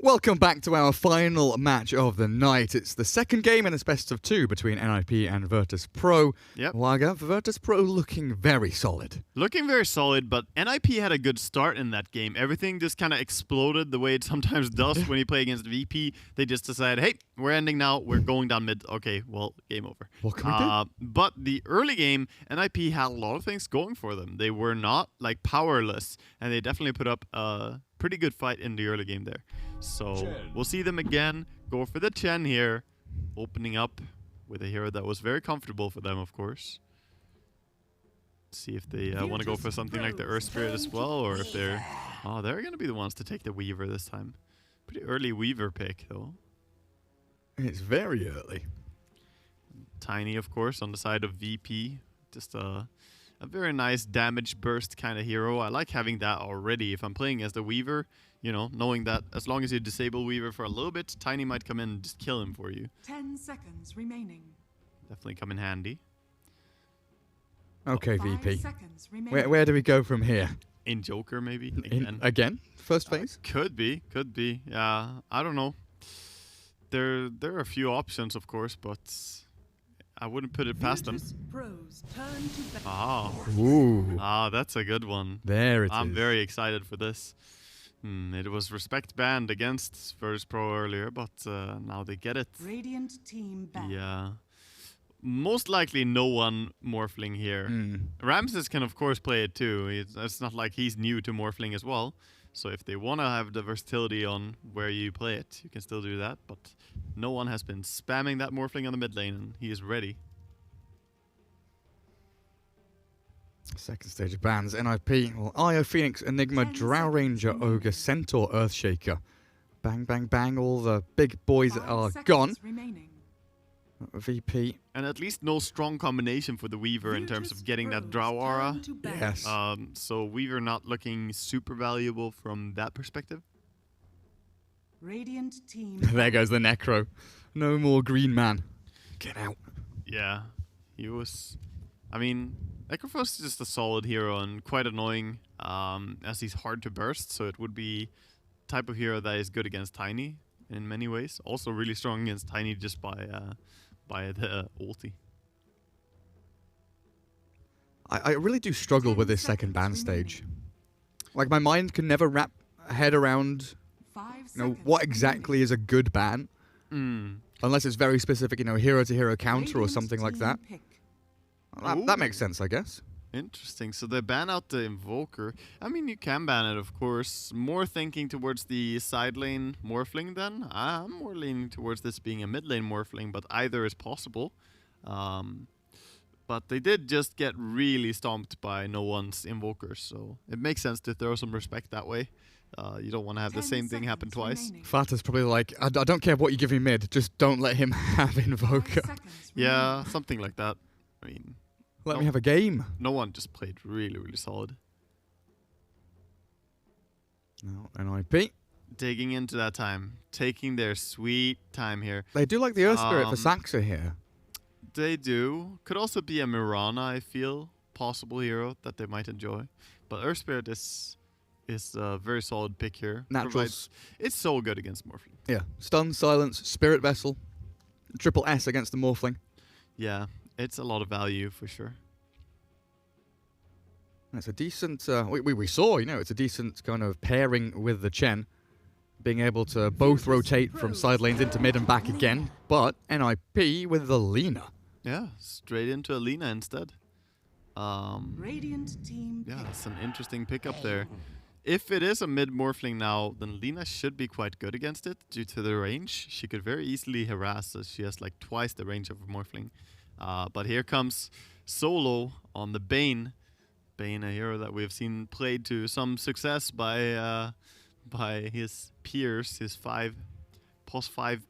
Welcome back to our final match of the night. It's the second game in this best of two between NiP and Virtus.Pro. Yep. Waga, Virtus.Pro looking very solid. Looking very solid, but NiP had a good start in that game. Everything just kind of exploded the way it sometimes does when you play against VP. They just decided, hey, we're ending now. We're going down mid. Okay, well, game over. What can we do? But the early game, NiP had a lot of things going for them. They were not like powerless, and they definitely put up a pretty good fight in the early game there. So we'll see them again go for the Chen here, opening up with a hero that was very comfortable for them, of course. See if they want to go for something like the Earth Spirit as well, or if they're going to be the ones to take the Weaver this time. Pretty early Weaver pick though. It's very early. Tiny, of course, on the side of VP. Just a very nice damage burst kind of hero. I like having that already. If I'm playing as the Weaver, you know, knowing that as long as you disable Weaver for a little bit, Tiny might come in and just kill him for you. 10 seconds remaining. Definitely come in handy. Okay, 5 VP. seconds remaining. Where do we go from here? In Joker, maybe? Again? First phase? Could be. Yeah, I don't know. There are a few options, of course, but I wouldn't put it past them. Virtus.Pro's turn to Ah, Ooh. that's a good one. There it is. I'm very excited for this. It was respect banned against Virtus.Pro earlier, but now they get it. Radiant team back. Yeah. Most likely no one Morphling here. Ramses can of course play it too. It's not like he's new to Morphling as well. So if they want to have the versatility on where you play it, you can still do that. But no one has been spamming that Morphling on the mid lane, and he is ready. Second stage of bans. NiP, well, Io, Phoenix, Enigma, Drow Ranger, Ogre, Centaur, Earthshaker. Bang, bang, bang. All the big boys 5 are seconds gone. remaining. VP. And at least no strong combination for the Weaver in terms of getting that Drow aura. Turn to back. Yes. So Weaver not looking super valuable from that perspective. Radiant team. There goes the Necro. No more green man. Get out. Yeah, he was. I mean, Necrophos is just a solid hero and quite annoying as he's hard to burst. So it would be type of hero that is good against Tiny in many ways. Also really strong against Tiny just by the ulti. I really do struggle with this second ban stage. Like, my mind can never wrap a head around 5 what exactly is a good ban. Unless it's very specific, hero-to-hero counter or something like that. That makes sense, I guess. Interesting. So they ban out the Invoker. I mean, you can ban it, of course. More thinking towards the side lane Morphling then. I'm more leaning towards this being a mid lane Morphling, but either is possible. But they did just get really stomped by no one's Invokers, so it makes sense to throw some respect that way. You don't want to have the same thing happen twice. Fata's probably like, I don't care what you give me mid, just don't let him have Invoker. Yeah, something like that. I mean, Let me have a game. no one just played really, really solid. No, NiP. Digging into that time, taking their sweet time here. They do like the Earth Spirit for Saxa here. They do. Could also be a Mirana, I feel. Possible hero that they might enjoy. But Earth Spirit is a very solid pick here. Naturals. It's so good against Morphling. Yeah. Stun, Silence, Spirit Vessel. Triple S against the Morphling. Yeah, it's a lot of value for sure. It's a decent, we saw, it's a decent kind of pairing with the Chen. Being able to both rotate from side lanes into mid and back again. But NiP with the Lina. Yeah, straight into Alina instead. Radiant team. Yeah, it's an interesting pickup there. If it is a mid Morphling now, then Lina should be quite good against it due to the range. She could very easily harass as she has like twice the range of a Morphling. But here comes Solo on the Bane. Bane, a hero that we've seen played to some success by his peers, his +5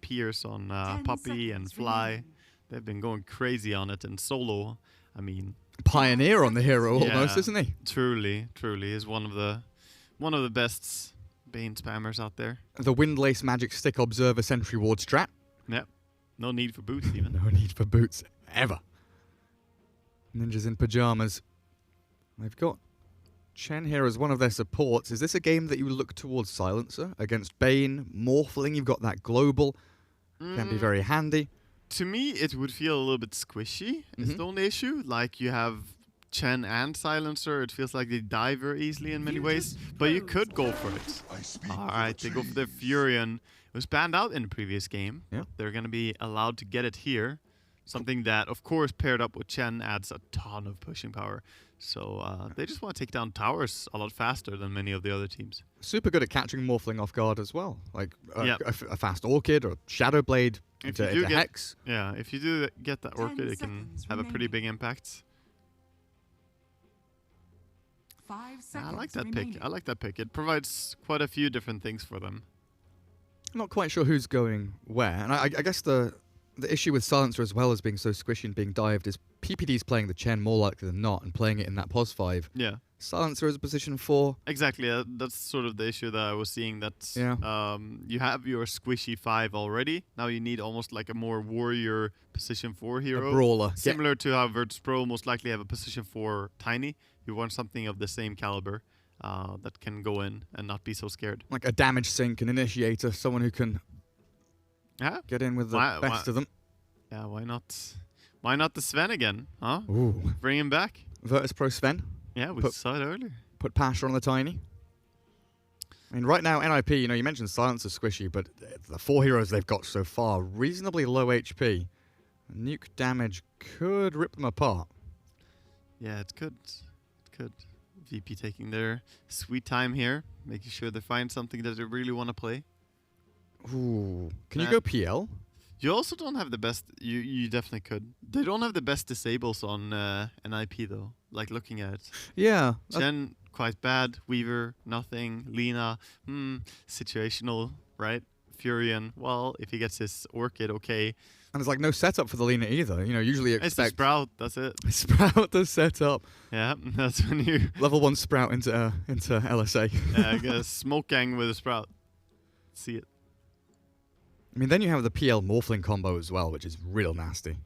peers on Puppey and Fly. Remaining. They've been going crazy on it, and Solo, I mean, Pioneer on the hero almost, yeah, isn't he? Truly is one of the best Bane spammers out there. The Windlace Magic Stick Observer Sentry Ward strat. Yep. No need for boots even. No need for boots ever. Ninjas in pajamas. They've got Chen here as one of their supports. Is this a game that you look towards Silencer against Bane, Morphling? You've got that global. Can be very handy. To me, it would feel a little bit squishy. It's the only issue. Like, you have Chen and Silencer. It feels like they die very easily in many ways. But you could go for it. Alright, they go for their Furion. It was banned out in the previous game. Yeah. They're going to be allowed to get it here. Something that, of course, paired up with Chen adds a ton of pushing power. So they just want to take down towers a lot faster than many of the other teams. Super good at catching Morphling off guard as well. Like a fast Orchid or Shadow Blade into Hex. Yeah, if you do get that Orchid, it can have a pretty big impact. 5 seconds I like that remaining. pick. I like that pick. It provides quite a few different things for them. I'm not quite sure who's going where. And I guess the issue with Silencer as well as being so squishy and being dived is PPD's playing the Chen more likely than not and playing it in that pos 5. Yeah. Silencer is a position 4. Exactly. That's sort of the issue that I was seeing. That you have your squishy 5 already. Now you need almost like a more warrior position 4 hero. A brawler. Similar to how Virtus.Pro most likely have a position 4 tiny. You want something of the same caliber that can go in and not be so scared. Like a damage sink, an initiator, someone who can get in with the best of them. Yeah, why not? Why not the Sven again, huh? Ooh. Bring him back. Virtus.Pro Sven. Yeah, we saw it earlier. Put Pasha on the Tiny. I mean, right now, NiP, you mentioned Silencer squishy, but the 4 heroes they've got so far, reasonably low HP. Nuke damage could rip them apart. Yeah, it could. It could. VP taking their sweet time here, making sure they find something that they really want to play. Ooh. Can you go PL? You also don't have the best... You definitely could. They don't have the best disables on NiP, though. Like, looking at it. Yeah. Chen, quite bad. Weaver, nothing. Lina, situational, right? Furion, well, if he gets his Orchid, okay. And there's like no setup for the Lina either. Usually you It's the expect... Sprout, that's it. Sprout the setup. Yeah, that's when you... Level 1 Sprout into LSA. Yeah, get a smoke gang with a Sprout. See it. I mean, then you have the PL Morphling combo as well, which is real nasty.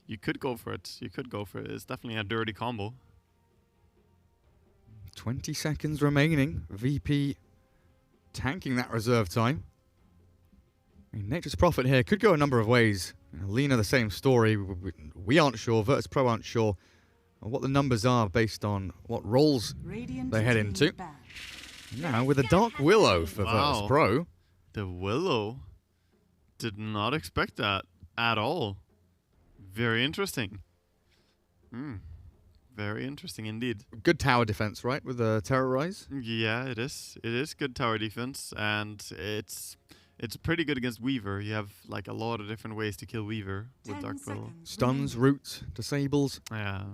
You could go for it. You could go for it. It's definitely a dirty combo. 20 seconds remaining. VP tanking that reserve time. I mean, Nature's Prophet here could go a number of ways. Lina, the same story. We aren't sure. Virtus.Pro aren't sure what the numbers are based on what roles they head into. Now, with a Dark Willow for Virtus.Pro. The Willow. Did not expect that at all. Very interesting. Very interesting indeed. Good tower defense, right? With the Terrorize? Yeah, it is. It is good tower defense, and it's pretty good against Weaver. You have like a lot of different ways to kill Weaver with Dark Willow. Stuns, roots, disables. Yeah.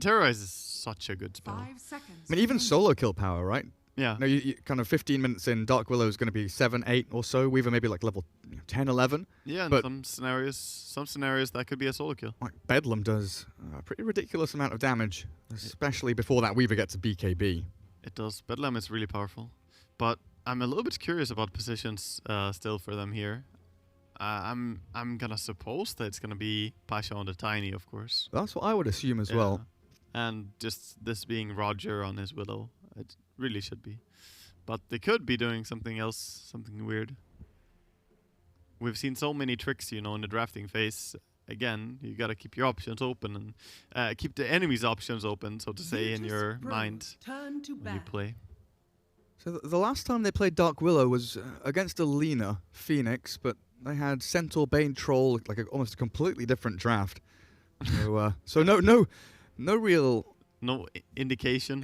Terrorize is such a good spell. 5 seconds. I mean, even solo kill power, right? Yeah. No, you kind of 15 minutes in, Dark Willow is going to be 7, 8 or so. Weaver maybe like level 10, 11. Yeah, but in some scenarios that could be a solo kill. Like Bedlam does a pretty ridiculous amount of damage, especially before that Weaver gets a BKB. It does. Bedlam is really powerful. But I'm a little bit curious about positions still for them here. I'm gonna suppose that it's gonna be Pasha on the Tiny, of course. That's what I would assume as well. And just this being Roger on his Willow. It really should be. But they could be doing something else, something weird. We've seen so many tricks, in the drafting phase. Again, you gotta keep your options open and keep the enemy's options open, so to say, in your mind when you play. So the last time they played Dark Willow was against a Lina Phoenix, but they had Centaur, Bane, Troll, like almost a completely different draft. So no real... No indication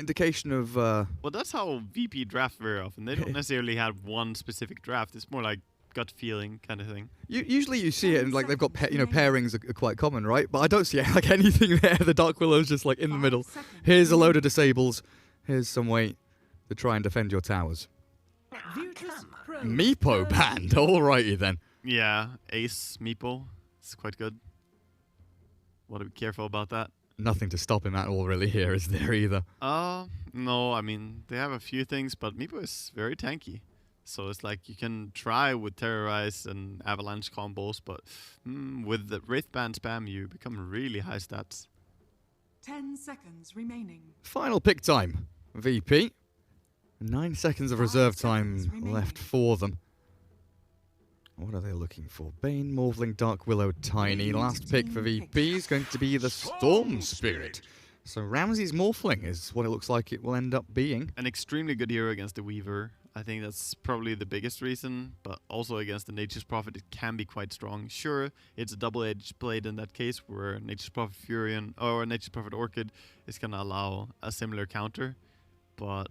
of... Well, that's how VP draft very often. They don't necessarily have one specific draft. It's more like gut feeling kind of thing. Usually you see it and like they've got pairings are quite common, right? But I don't see like anything there. The Dark Willow's just like in the middle. Here's a load of disables. Here's some way to try and defend your towers. Meepo banned. Alrighty then. Yeah, Ace Meepo. It's quite good. Want to be careful about that. Nothing to stop him at all really here, is there either? No, I mean, they have a few things, but Meepo is very tanky. So it's like you can try with Terrorize and Avalanche combos, but with the Wraithband spam, you become really high stats. 10 seconds remaining. Final pick time. VP. 9 seconds of reserve time left for them. What are they looking for? Bane, Morphling, Dark Willow, Tiny. Last pick for VP is going to be the Storm Spirit. So Ramsey's Morphling is what it looks like it will end up being. An extremely good hero against the Weaver. I think that's probably the biggest reason, but also against the Nature's Prophet, it can be quite strong. Sure, it's a double-edged blade in that case, where Nature's Prophet Furion or Nature's Prophet Orchid is going to allow a similar counter. But,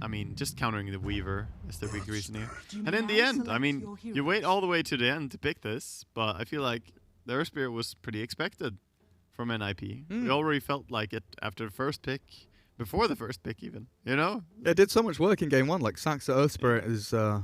I mean, just countering the Weaver is the big reason here. And in the end, I mean, you wait all the way to the end to pick this, but I feel like the Earth Spirit was pretty expected from NiP. We already felt like it after the first pick, before the first pick even, you know? It did so much work in game 1, like Saxa Earth Spirit is a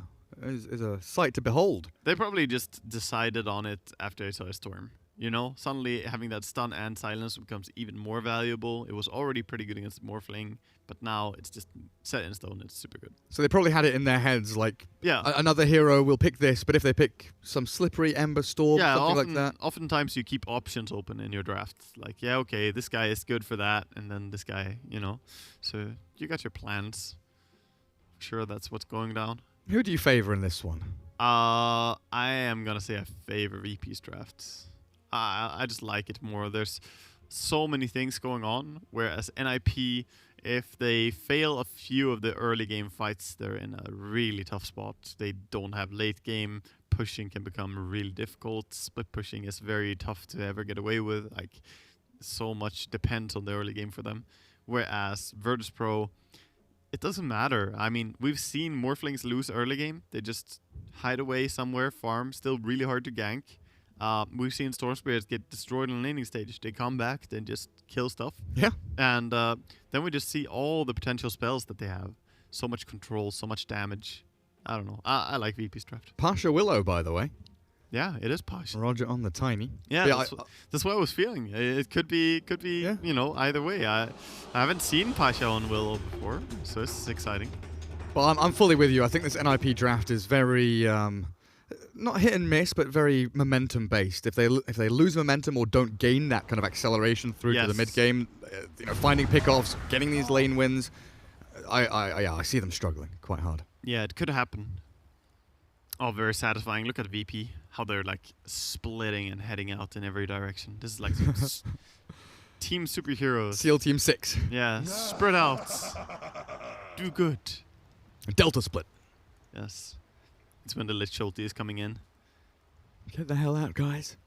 sight to behold. They probably just decided on it after they saw a Storm. You know, suddenly having that stun and silence becomes even more valuable. It was already pretty good against Morphling, but now it's just set in stone. It's super good. So they probably had it in their heads, like, yeah, another hero will pick this, but if they pick some Slippery, Ember Storm, something like that. Oftentimes you keep options open in your draft. Like, yeah, okay, this guy is good for that, and then this guy, you know. So you got your plans. Sure, that's what's going down. Who do you favor in this one? I am going to say I favor VP's drafts. I just like it more. There's so many things going on, whereas NiP, if they fail a few of the early game fights, they're in a really tough spot. They don't have late game. Pushing can become really difficult. Split pushing is very tough to ever get away with. Like, so much depends on the early game for them. Whereas Virtus.Pro, it doesn't matter. I mean, we've seen Morphlings lose early game. They just hide away somewhere, farm, still really hard to gank. We've seen Storm Spirits get destroyed on the laning stage. They come back, then just kill stuff. Yeah. And then we just see all the potential spells that they have. So much control, so much damage. I don't know. I like VP's draft. Pasha Willow, by the way. Yeah, it is Pasha. Roger on the Tiny. Yeah, that's what I was feeling. It could be yeah, you know, either way. I haven't seen Pasha on Willow before, so this is exciting. Well, I'm fully with you. I think this NiP draft is very... not hit and miss, but very momentum based. If they lose momentum or don't gain that kind of acceleration through to the mid game, you know, finding pickoffs, getting these lane wins, I see them struggling quite hard. Yeah, it could happen. Oh, very satisfying. Look at VP, how they're like splitting and heading out in every direction. This is like team superheroes. SEAL Team 6. Yeah, spread out. Do good. Delta split. Yes. It's when the Lich Schulte is coming in. Get the hell out, guys.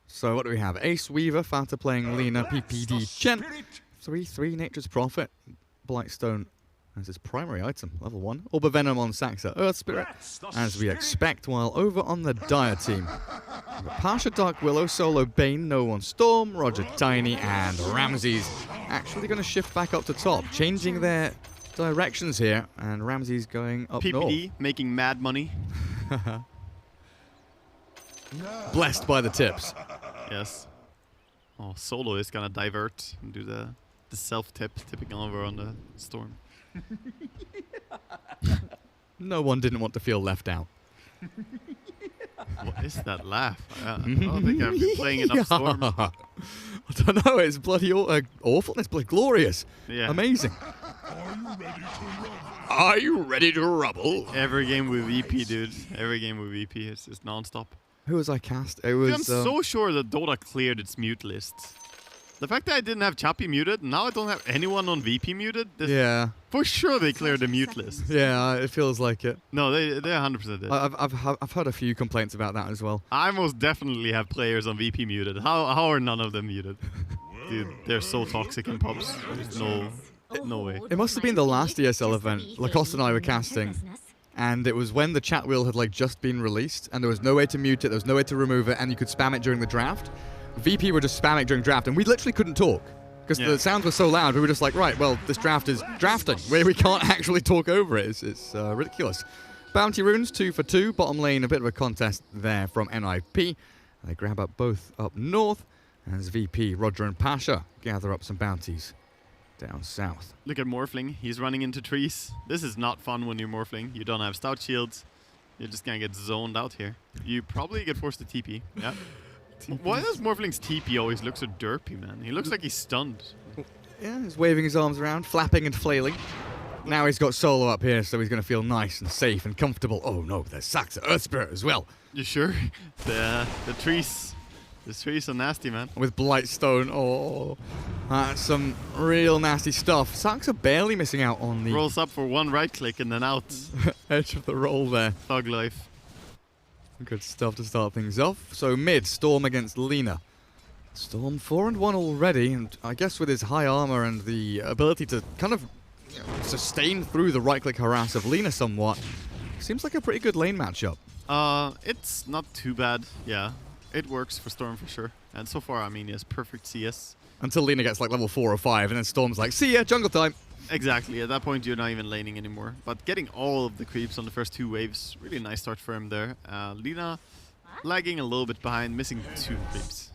So what do we have? Ace Weaver, Fata playing Lina, PPD Chen. 3/3 Nature's Prophet. Blightstone as his primary item, level 1. Orb Venom on Saxa Earth Spirit, as we expect, while over on the Dire team. Pasha Dark Willow, Solo Bane, No One Storm, Roger Tiny, and Ramsey's actually going to shift back up to top, changing their directions here, and Ramsey's going up north. PPD making mad money. Blessed by the tips. Yes. Oh, Solo is gonna divert and do the self-tip, tipping over on the Storm. No one didn't want to feel left out. What is that laugh? I don't think I've been playing enough Storm. I don't know, it's bloody awful, it's bloody glorious. Yeah. Amazing. Are you ready to rubble? Every game with VP, dude. Every game with VP is just non-stop. Who was I cast? It was... Dude, I'm so sure that Dota cleared its mute list. The fact that I didn't have Chappie muted, now I don't have anyone on VP muted. Yeah. For sure they cleared the mute list. Yeah, it feels like it. No, they 100% did. I've heard a few complaints about that as well. I most definitely have players on VP muted. How are none of them muted? Dude, they're so toxic in pubs. There's no way. It must have been the last ESL event. Lacoste and I were casting. And it was when the chat wheel had like just been released, and there was no way to mute it, there was no way to remove it, and you could spam it during the draft. VP would just spam it during draft, and we literally couldn't talk. Because the sounds were so loud, we were just like, right, well, this draft is drafting, where we can't actually talk over it. It's ridiculous. Bounty runes, 2 for 2. Bottom lane, a bit of a contest there from NiP. They grab up both up north, as VP, Roger and Pasha gather up some bounties down south. Look at Morphling. He's running into trees. This is not fun when you're Morphling. You don't have stout shields. You're just going to get zoned out here. You probably get forced to TP. Yeah. Why does Morphling's TP always look so derpy, man? He looks like he's stunned. Yeah, he's waving his arms around, flapping and flailing. Now he's got Solo up here, so he's going to feel nice and safe and comfortable. Oh no, there's Saxa Earth Spirit as well. You sure? The trees. The trees are nasty, man. With Blightstone. Oh, that's some real nasty stuff. Saxa barely missing out on the Rolls up for one right click and then out. edge of the roll there. Thug life. Good stuff to start things off. So mid, Storm against Lina. Storm 4-1 already, and I guess with his high armor and the ability to kind of sustain through the right-click harass of Lina somewhat, seems like a pretty good lane matchup. It's not too bad. Yeah, it works for Storm for sure. And so far, I mean, he has perfect CS. Until Lina gets like level 4 or 5, and then Storm's like, see ya, jungle time. Exactly. At that point, you're not even laning anymore. But getting all of the creeps on the first 2 waves, really nice start for him there. Lina lagging a little bit behind, missing 2 creeps.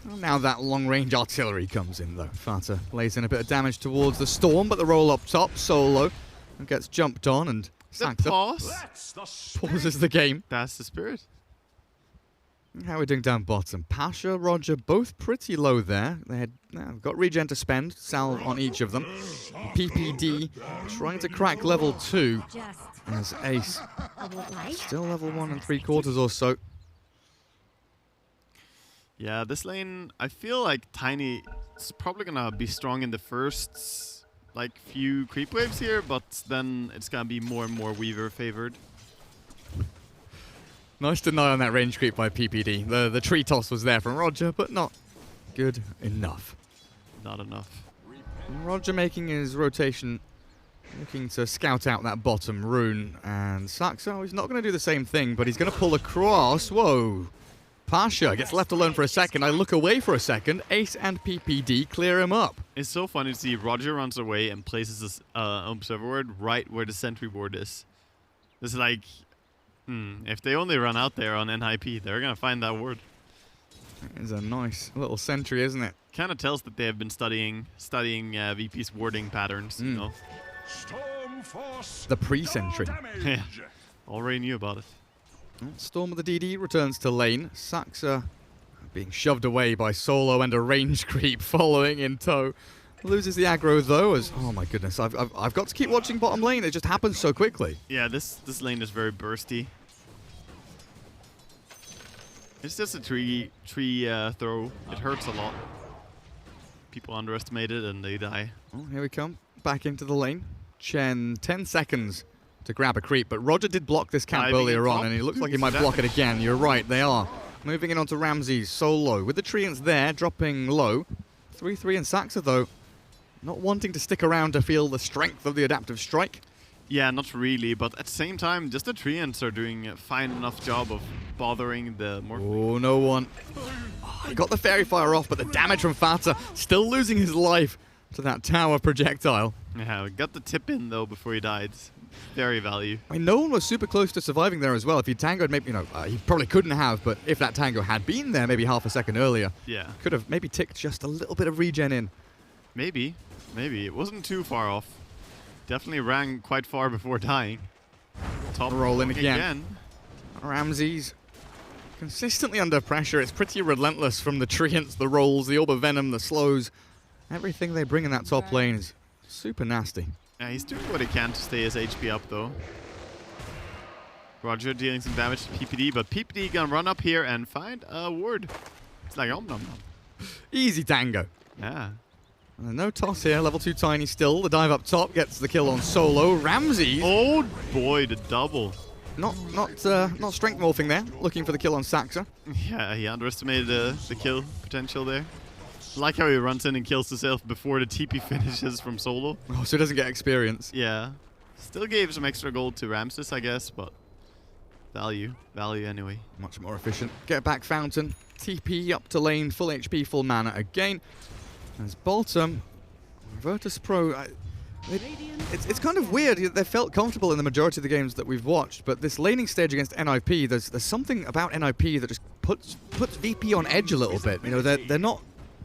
Well, now that long-range artillery comes in, though. Fata lays in a bit of damage towards the Storm, but the roll up top, Solo, gets jumped on, and The Saxa pause. pauses the game. That's the spirit. How are we doing down bottom? Pasha, Roger, both pretty low there. They had got regen to spend, salve on each of them. PPD trying to crack level 2 as Ace still level 1 3/4 or so. Yeah, this lane, I feel like Tiny is probably gonna be strong in the first like few creep waves here, but then it's gonna be more and more Weaver favored. Nice deny on that range creep by PPD. The tree toss was there from Roger, but not good enough. Not enough. Roger making his rotation, looking to scout out that bottom rune, and Saxa, he's not going to do the same thing, but he's going to pull across. Whoa. Pasha gets left alone for a second. I look away for a second. Ace and PPD clear him up. It's so funny to see Roger runs away and places this observer ward right where the sentry ward is. It's like, if they only run out there on NiP, they're going to find that ward. It's a nice little sentry, isn't it? Kind of tells that they have been studying VP's warding patterns, you know. The pre-sentry. Yeah, already knew about it. Storm of the DD returns to lane. Saxa being shoved away by Solo and a range creep following in tow. Loses the aggro though, as oh my goodness, I've got to keep watching bottom lane. It just happens so quickly. Yeah, this lane is very bursty. It's just a tree throw. It hurts a lot. People underestimate it and they die. Oh, here we come. Back into the lane. Chen, 10 seconds to grab a creep, but Roger did block this camp Diving earlier in on, top. and he looks like he might block it again. You're right, they are. Moving in onto Ramses, Solo, with the treants there, dropping low. 3-3 and Saxa, though, not wanting to stick around to feel the strength of the adaptive strike. Yeah, not really, but at the same time, just the treants are doing a fine enough job of bothering the Morphling. Oh, no one. Oh, he got the Fairy Fire off, but the damage from Fata, still losing his life to that tower projectile. Yeah, we got the tip in, though, before he died. Very value. I mean, no one was super close to surviving there as well. If he tangoed, maybe, he probably couldn't have, but if that tango had been there maybe half a second earlier, Yeah. could have maybe ticked just a little bit of regen in. Maybe. It wasn't too far off. Definitely ran quite far before dying. Top Roll in again. again. Ramses consistently under pressure. It's pretty relentless from the treants, the rolls, the Orb of Venom, the slows. Everything they bring in that top lane is super nasty. Yeah, he's doing what he can to stay his HP up, though. Roger dealing some damage to PPD, but PPD gonna run up here and find a ward. It's like, nom nom. Easy tango. Yeah. No toss here, level 2 Tiny still. The dive up top gets the kill on Solo. Ramses, Oh boy, the double. not strength morphing there, looking for the kill on Saxa. Yeah, he underestimated the kill potential there. Like how he runs in and kills himself before the TP finishes from Solo. Oh, so he doesn't get experience. Yeah. Still gave some extra gold to Ramses, I guess, but value anyway. Much more efficient. Get back Fountain. TP up to lane, full HP, full mana again. As bottom, Virtus.Pro, it's kind of weird. They felt comfortable in the majority of the games that we've watched, but this laning stage against NiP, there's something about NiP that just puts VP on edge a little bit. They're not.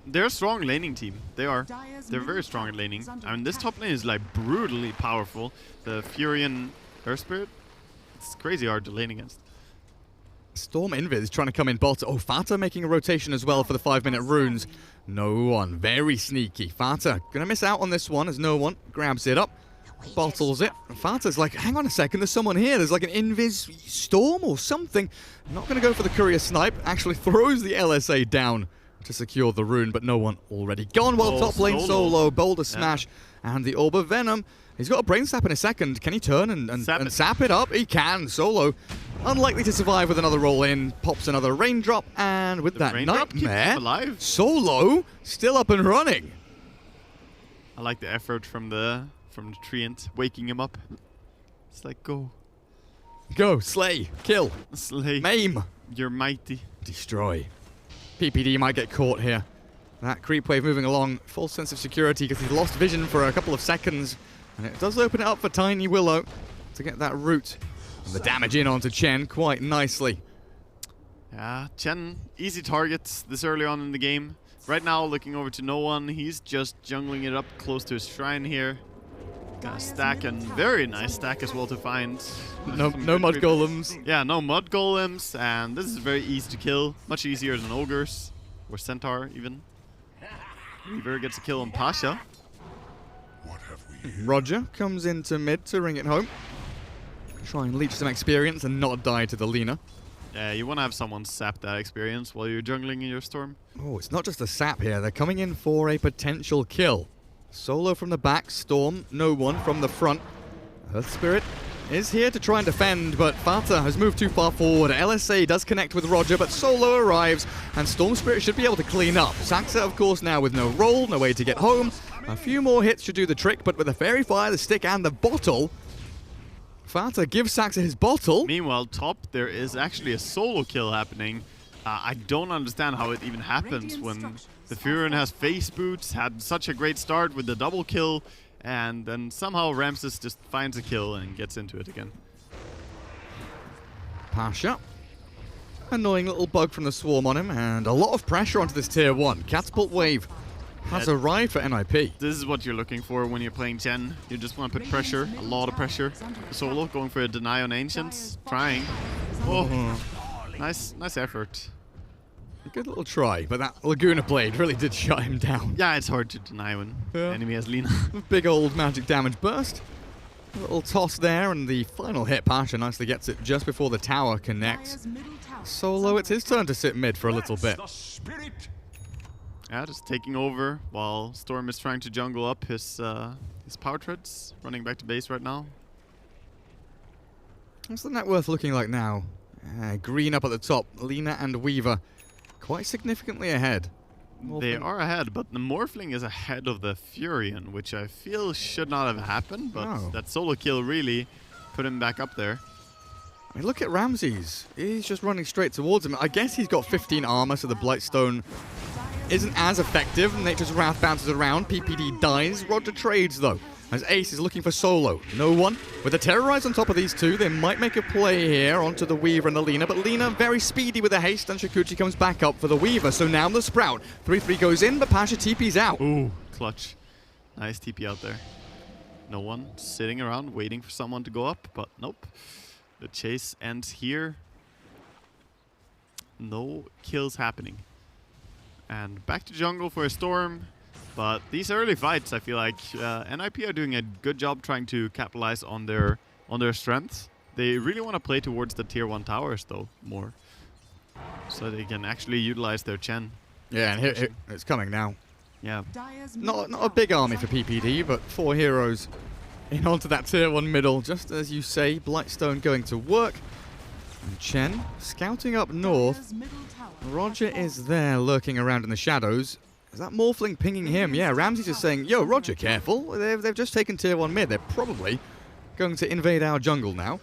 They're a strong laning team. They are. They're very strong at laning. I mean, this top lane is like brutally powerful. The Furion Earth Spirit, it's crazy hard to lane against. Storm Invis trying to come in bot. Oh, Fata making a rotation as well for the 5-minute runes. No one. Very sneaky. Fata going to miss out on this one as no one grabs it up. Bottles it. And Fata's like, hang on a second, there's someone here. There's like an Invis Storm or something. Not going to go for the courier snipe. Actually throws the LSA down to secure the rune, but no one already gone. Well, top lane solo, boulder smash, and the Orb of Venom. He's got a brain sap in a second. Can he turn and sap it up? He can. Solo, unlikely to survive with another roll in. Pops another raindrop, and with that nightmare, Solo still up and running. I like the effort from the Treant, waking him up. It's like, go, slay, kill, slay, maim. You're mighty, destroy. PPD might get caught here. That creep wave moving along, full sense of security because he's lost vision for a couple of seconds. And it does open it up for Tiny Willow to get that root. And the damage in onto Chen quite nicely. Yeah, Chen, easy targets this early on in the game. Right now, looking over to no one. He's just jungling it up close to his shrine here. Got a stack, and very nice stack as well to find. No mud golems. Yeah, no mud golems, and this is very easy to kill. Much easier than ogres, or centaur even. Weaver gets a kill on Pasha. Roger comes into mid to ring it home. Try and leech some experience and not die to the Lina. Yeah, you want to have someone sap that experience while you're jungling in your storm. Oh, it's not just a sap here. They're coming in for a potential kill. Solo from the back, Storm, no one from the front. Earth Spirit is here to try and defend, but Fata has moved too far forward. LSA does connect with Roger, but Solo arrives, and Storm Spirit should be able to clean up. Saxa, of course, now with no roll, no way to get home. A few more hits should do the trick, but with the Fairy Fire, the stick, and the bottle, Fata gives Saxa his bottle. Meanwhile, top, there is actually a solo kill happening. I don't understand how it even happens when the Furin has face boots, had such a great start with the double kill, and then somehow Ramses just finds a kill and gets into it again. Pasha. Annoying little bug from the swarm on him, and a lot of pressure onto this tier 1. Catapult wave has arrived for NiP. This is what you're looking for when you're playing Chen. You just want to put pressure, a lot of pressure. Solo going for a deny on Ancients, trying. Oh, nice effort. A good little try, but that Laguna Blade really did shut him down. Yeah, it's hard to deny when enemy has Lina. Big old magic damage burst. A little toss there, and the final hit. Pasha nicely gets it just before the tower connects. Solo, it's his turn to sit mid for a little bit. Yeah, just taking over while Storm is trying to jungle up his power treads. Running back to base right now. What's the net worth looking like now? Green up at the top. Lina and Weaver quite significantly ahead. They are ahead, but the Morphling is ahead of the Furion, which I feel should not have happened, but that solo kill really put him back up there. I mean, look at Ramses. He's just running straight towards him. I guess he's got 15 armor, so the Blightstone isn't as effective. Nature's Wrath bounces around. PPD dies. Roger trades, though, as Ace is looking for Solo. No one. With a Terrorize on top of these two, they might make a play here onto the Weaver and the Lina, but Lina very speedy with a haste, and Shukuchi comes back up for the Weaver. So now the Sprout. 3-3 goes in, but Pasha TP's out. Ooh, clutch. Nice TP out there. No one sitting around waiting for someone to go up, but nope. The chase ends here. No kills happening. And back to jungle for a Storm. But these early fights, I feel like NiP are doing a good job trying to capitalize on their strengths. They really want to play towards the tier 1 towers, though, more. So they can actually utilize their Chen. Yeah, and here it's coming now. Yeah. Not a big army for PPD, but 4 heroes in onto that tier 1 middle. Just as you say, Blightstone going to work. And Chen scouting up north. Roger is there lurking around in the shadows. Is that Morphling pinging him? Yeah, Ramsey's just saying, yo, Roger, careful. They've just taken tier 1 mid. They're probably going to invade our jungle now.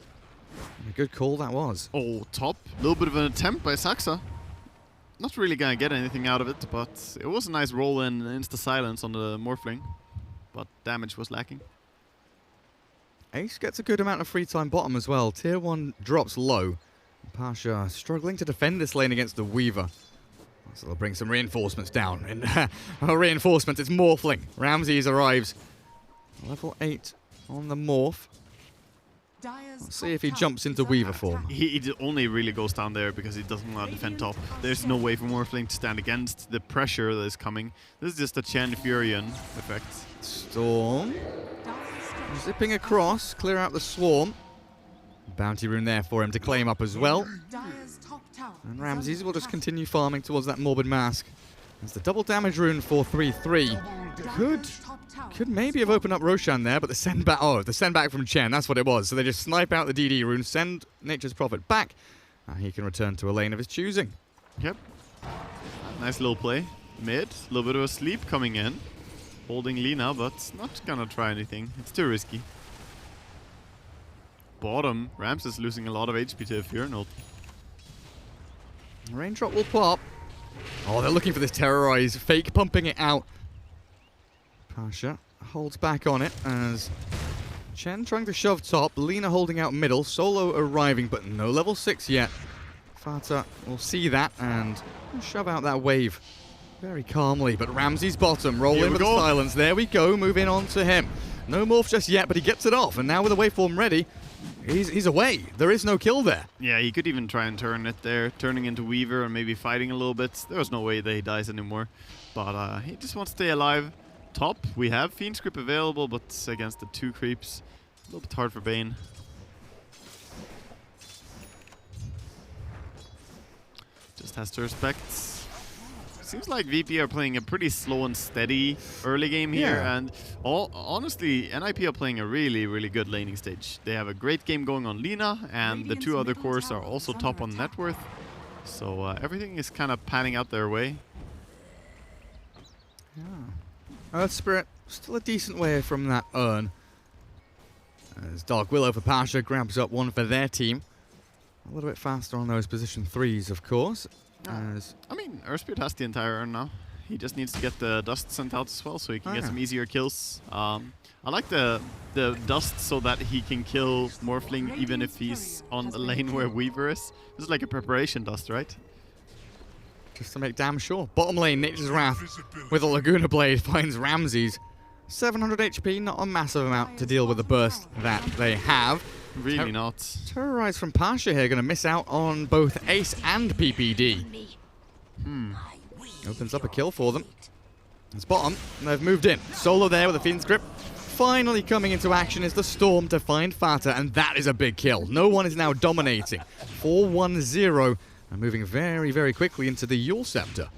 And a good call that was. Oh, top. A little bit of an attempt by Saxa. Not really going to get anything out of it, but it was a nice roll in insta-silence on the Morphling. But damage was lacking. Ace gets a good amount of free time bottom as well. Tier 1 drops low. Pasha struggling to defend this lane against the Weaver. So they'll bring some reinforcements down. And reinforcements, it's Morphling. Ramses arrives. Level 8 on the Morph. Let's see if he jumps into Weaver form. He only really goes down there because he doesn't want to defend top. There's no way for Morphling to stand against the pressure that is coming. This is just a Chen Furion effect. Storm. Zipping across, clear out the swarm. Bounty rune there for him to claim up as well. And Ramses will just continue farming towards that Morbid Mask. There's the double damage rune for 3-3. Could maybe have opened up Roshan there, but the send back. Oh, the send back from Chen. That's what it was. So they just snipe out the DD rune, send Nature's Prophet back, and he can return to a lane of his choosing. Yep. Nice little play. Mid, a little bit of a sleep coming in. Holding Lina, but not gonna try anything. It's too risky. Bottom, Rams is losing a lot of HP to a Fear Note. Raindrop will pop. Oh, they're looking for this terrorize. Fake pumping it out. Pasha holds back on it as Chen trying to shove top. Lina holding out middle. Solo arriving, but no level 6 yet. Fata will see that and shove out that wave very calmly. But Ramsey's bottom. Roll in with the silence. There we go. Moving on to him. No morph just yet, but he gets it off. And now with the waveform ready, he's away. There is no kill there. Yeah, he could even try and turn it there, turning into Weaver and maybe fighting a little bit. There was no way that he dies anymore. But he just wants to stay alive. Top, we have Fiend's Grip available, but against the 2 creeps, a little bit hard for Bane. Just has to respect. Seems like VP are playing a pretty slow and steady early game here, and honestly, NiP are playing a really, really good laning stage. They have a great game going on Lina, and the 2 other cores are also top on net worth. So everything is kind of panning out their way. Yeah. Earth Spirit, still a decent way from that urn. As Dark Willow for Pasha grabs up one for their team. A little bit faster on those position 3s, of course. As I mean, Earth Spirit has the entire urn now. He just needs to get the dust sent out as well, so he can get some easier kills. I like the dust so that he can kill Morphling even if he's on the lane where Weaver is. This is like a preparation dust, right? Just to make damn sure. Bottom lane, Nature's Wrath with a Laguna Blade finds Ramses. 700 HP, not a massive amount to deal with the burst that they have. Really not. Terrorize from Pasha here, going to miss out on both Ace and PPD. Opens up a kill for them. It's bottom, and they've moved in. Solo there with a Fiend's Grip. Finally coming into action is the Storm to find Fata, and that is a big kill. No one is now dominating. 4-1-0. And moving very, very quickly into the Yule Scepter.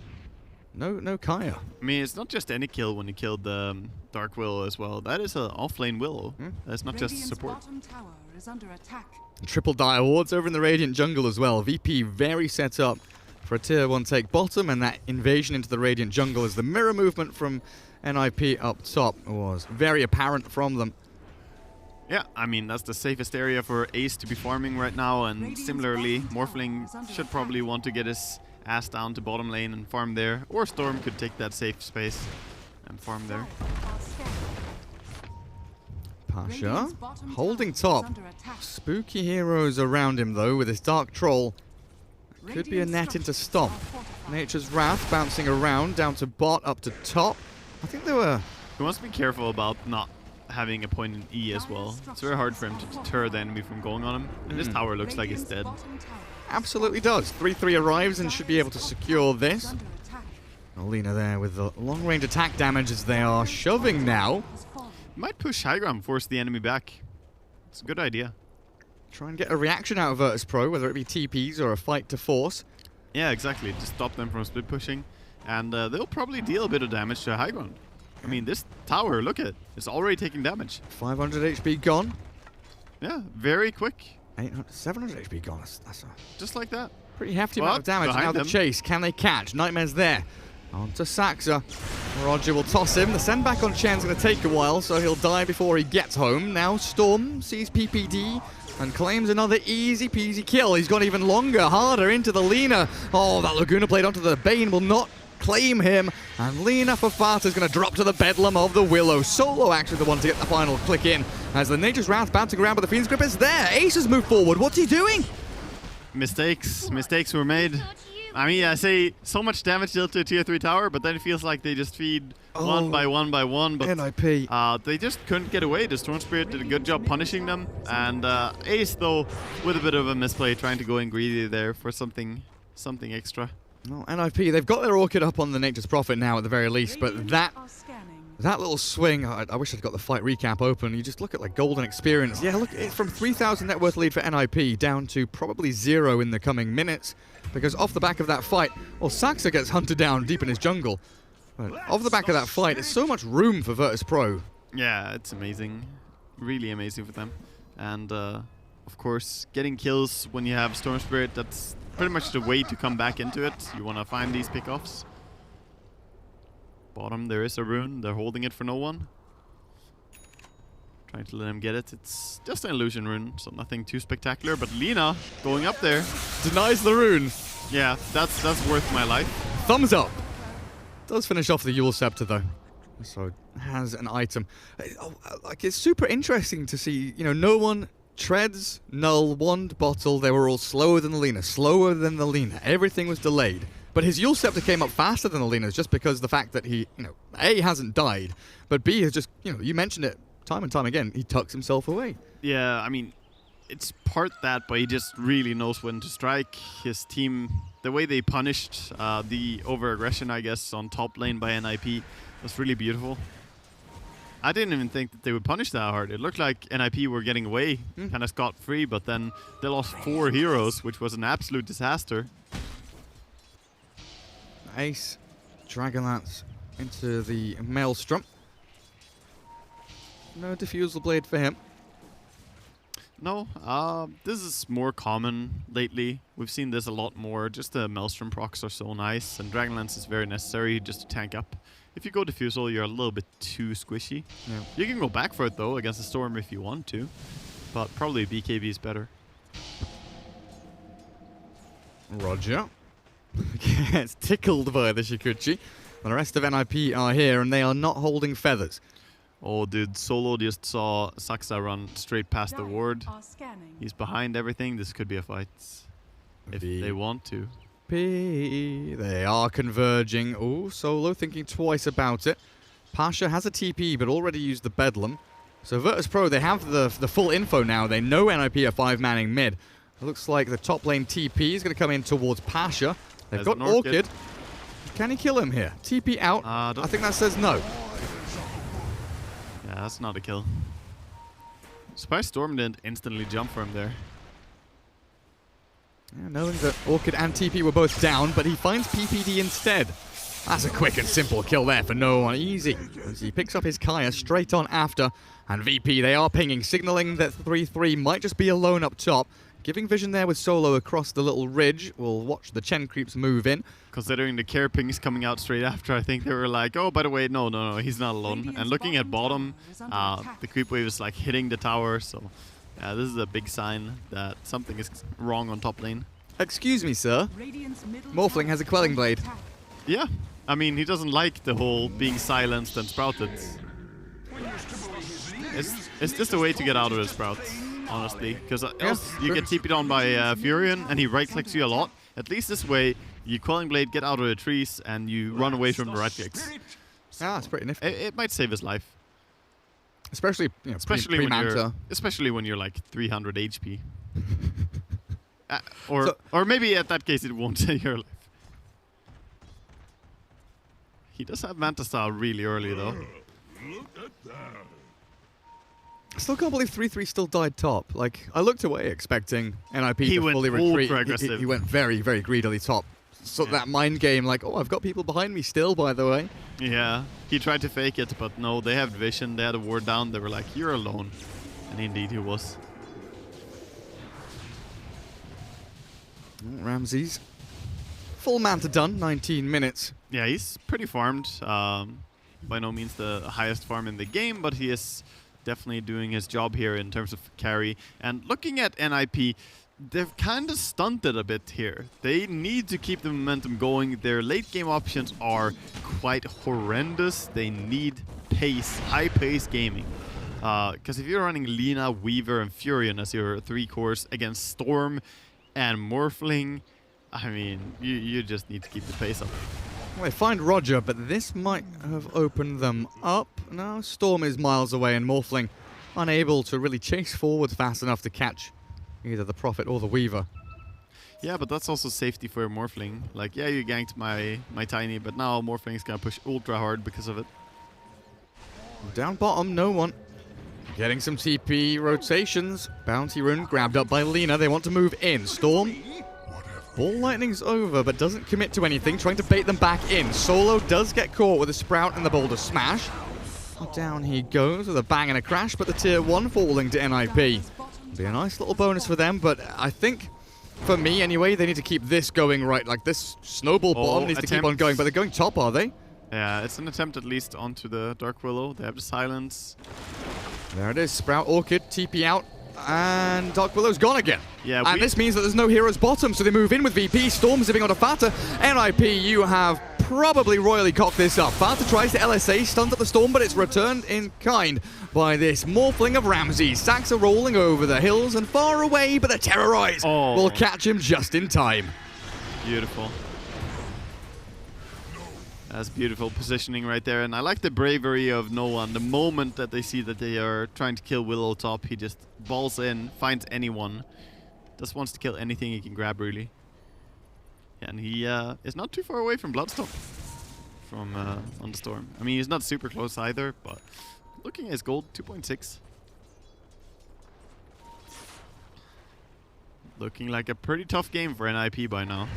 No Kaya. I mean, it's not just any kill when you killed the Dark Willow as well. That is an off-lane Willow. That's not just support. Triple Dire Wards over in the Radiant jungle as well. VP very set up for a tier 1 take bottom, and that invasion into the Radiant jungle as the mirror movement from NiP up top was very apparent from them. Yeah, I mean, that's the safest area for Ace to be farming right now, and similarly, Morphling should probably want to get his ass down to bottom lane and farm there, or Storm could take that safe space and farm there. Pasha holding top. Spooky heroes around him though with his Dark Troll. Could be a net into Stomp. Nature's Wrath bouncing around down to bot up to top. I think they were... He wants to be careful about not having a point in E as well. It's very hard for him to deter the enemy from going on him. And this tower looks like it's dead. Absolutely does. 3-3 arrives and should be able to secure this. Lina there with the long-range attack damage as they are shoving now. Might push high ground, force the enemy back. It's a good idea. Try and get a reaction out of Virtus.Pro, whether it be TPs or a fight to force. Yeah, exactly. Just stop them from split pushing. And they'll probably deal a bit of damage to high ground. I mean, this tower, look at it. It's already taking damage. 500 HP gone. Yeah, very quick. 700 HP gone. That's just like that. Pretty hefty amount of damage. Now the chase. Can they catch? Nightmare's there. On to Saxa. Roger will toss him. The send back on Chen's going to take a while, so he'll die before he gets home. Now Storm sees PPD and claims another easy peasy kill. He's gone even longer, harder into the Lina. Oh, that Laguna Blade onto the Bane will not claim him. And Lina for Fata is going to drop to the Bedlam of the Willow. Solo actually the one to get the final click in. As the Nature's Wrath bouncing around, but the Fiend's Grip is there. Ace has moved forward. What's he doing? Mistakes were made. I mean, I say so much damage dealt to a tier 3 tower, but then it feels like they just feed one by one by one. But NiP. they just couldn't get away. The Storm Spirit did a good job punishing them. And Ace, though, with a bit of a misplay, trying to go in greedy there for something extra. Well, NiP, they've got their Orchid up on the Nature's Prophet now at the very least, but that little swing, I wish I'd got the fight recap open. You just look at like golden experience. Yeah, look, it's from 3,000 net worth lead for NiP down to probably 0 in the coming minutes. Because off the back of that fight, well, Saxa gets hunted down deep in his jungle. But off the back of that fight, there's so much room for Virtus.Pro. Yeah, it's amazing. Really amazing for them. And, of course, getting kills when you have Storm Spirit, that's pretty much the way to come back into it. You want to find these pickoffs. Bottom, there is a rune. They're holding it for no one. Trying to let him get it. It's just an illusion rune, so nothing too spectacular. But Lina going up there. Denies the rune. Yeah, that's worth my life. Thumbs up. Does finish off the Yule Scepter, though. So has an item. Like, it's super interesting to see, you know, no one treads, null, wand, bottle. They were all slower than the Lina. Slower than the Lina. Everything was delayed. But his Yule Scepter came up faster than the Lina's just because of the fact that he, you know, A, hasn't died, but B, has just, you know, you mentioned it time and time again, he tucks himself away. Yeah, I mean, it's part that, but he just really knows when to strike. His team, the way they punished the over-aggression, I guess, on top lane by NiP was really beautiful. I didn't even think that they would punish that hard. It looked like NiP were getting away, kind of scot-free, but then they lost 4 heroes, which was an absolute disaster. Ace, Dragonlance into the Maelstrom. No Diffusal Blade for him. No, this is more common lately. We've seen this a lot more. Just the Maelstrom procs are so nice, and Dragonlance is very necessary just to tank up. If you go Diffusal, you're a little bit too squishy. Yeah. You can go back for it, though, against the Storm if you want to, but probably BKB is better. Roger. Gets tickled by the Shikuchi. The rest of NiP are here, and they are not holding feathers. Oh, dude, Solo just saw Saxa run straight past the ward. He's behind everything. This could be a fight if they want to. They are converging. Oh, Solo thinking twice about it. Pasha has a TP, but already used the Bedlam. So Virtus.Pro, they have the full info now. They know NiP are 5-manning mid. It looks like the top lane TP is going to come in towards Pasha. They've got Orchid. Can he kill him here? TP out. I think that says no. Yeah, that's not a kill. Surprised Storm didn't instantly jump for him there. Yeah, knowing that Orchid and TP were both down, but he finds PPD instead. That's a quick and simple kill there for no one. Easy. As he picks up his Kaya straight on after. And VP, they are pinging, signaling that 3-3 might just be alone up top. Giving vision there with Solo across the little ridge. We'll watch the Chen creeps move in. Considering the care pings coming out straight after, I think they were like, oh, by the way, no, he's not alone. And looking at bottom, the creep wave is like hitting the tower. So, yeah, this is a big sign that something is wrong on top lane. Excuse me, sir. Morphling has a Quelling Blade. Yeah, I mean, he doesn't like the whole being silenced and sprouted. It's just a way to get out of the sprouts, honestly. Because else you get TP'd on by Furion and he right-clicks you a lot. At least this way, you Quelling Blade, get out of the trees, and you run away from the right-clicks. Ah, it's pretty nifty. It might save his life. Especially, you know, especially when you're like 300 HP. Or maybe at that case it won't save your life. He does have Manta Style really early though. I still can't believe 3-3 still died top. Like, I looked away expecting NiP to fully retreat. Aggressive. He went very, very greedily top. So that mind game, like, oh, I've got people behind me still, by the way. Yeah, he tried to fake it, but no, they have vision. They had a ward down. They were like, you're alone. And indeed he was. Ramses. Full Manta done, 19 minutes. Yeah, he's pretty farmed. By no means the highest farm in the game, but he is definitely doing his job here in terms of carry. And looking at NiP, they've kind of stunted a bit here. They need to keep the momentum going. Their late game options are quite horrendous. They need pace, high pace gaming. Because if you're running Lina, Weaver, and Furion as your 3 cores against Storm and Morphling, I mean, you just need to keep the pace up. Well, they find Roger, but this might have opened them up. Now Storm is miles away and Morphling unable to really chase forward fast enough to catch either the Prophet or the Weaver. Yeah, but that's also safety for Morphling. Like, yeah, you ganked my Tiny, but now Morphling's gonna push ultra hard because of it. Down bottom, no one. Getting some TP rotations. Bounty Rune grabbed up by Lina. They want to move in. Storm. Ball Lightning's over, but doesn't commit to anything. Trying to bait them back in. Solo does get caught with a Sprout and the Boulder Smash. Down he goes with a bang and a crash, but the tier 1 falling to NiP. Be a nice little bonus for them, but I think, for me anyway, they need to keep this going right. Like, this snowball bottom needs to keep on going, but they're going top, are they? Yeah, it's an attempt at least onto the Dark Willow. They have the silence. There it is. Sprout, Orchid, TP out, and Dark Willow's gone again. Yeah, and this means that there's no heroes bottom, so they move in with VP. Storm zipping onto Fata. NiP, you have probably royally cocked this up. Fata tries to LSA, stuns at the Storm, but it's returned in kind by this Morphling of Ramses. Sacks are rolling over the hills and far away, but the Terrorize will catch him just in time. Beautiful. That's beautiful positioning right there, and I like the bravery of no one. The moment that they see that they are trying to kill Willow top, he just balls in, finds anyone, just wants to kill anything he can grab, really. And he is not too far away from Bloodstone from on the Storm. I mean, he's not super close either, but looking at his gold, 2.6. Looking like a pretty tough game for NiP by now.